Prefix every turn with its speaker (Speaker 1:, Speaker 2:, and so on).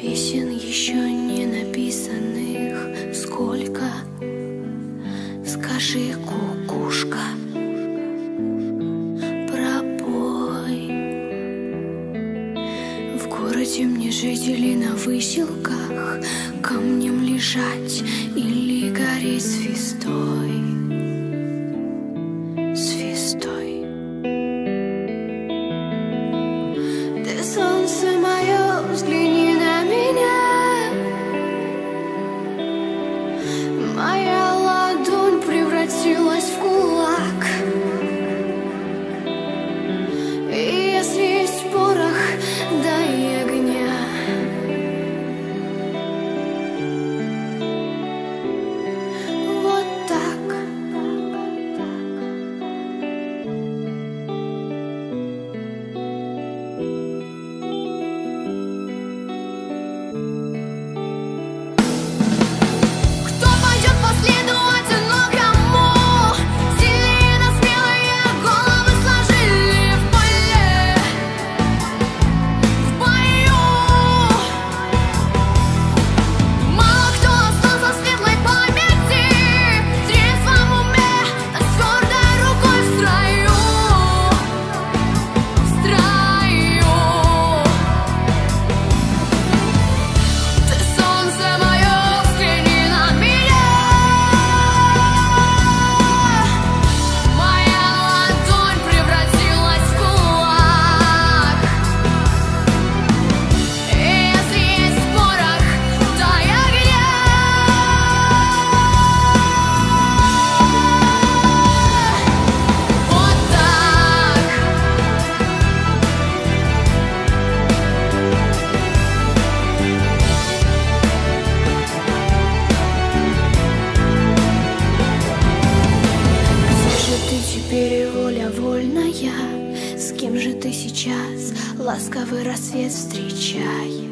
Speaker 1: Песен еще не написанных сколько, скажи, кукушка, пробой. В городе мне жить или на выселках, камнем лежать или гореть звездой. Звездой. Ты солнце мое, взгляни на меня. Моя ладонь превратилась в кулак. И если есть порох, дай огня. Вот так. Кто пойдет по следу одинокому? Сильные, но смелые головы сложили в поле, в бою. Мало кто остался в светлой памяти, в трезвом уме, да с твердой рукой в строю, в строю. Ты солнце мое, взгляни на меня. Моя ладонь превратилась в кулак. И если есть порох, дай огня. Вот так. Где же ты теперь, воля вольная? С кем же ты сейчас ласковый рассвет встречаешь?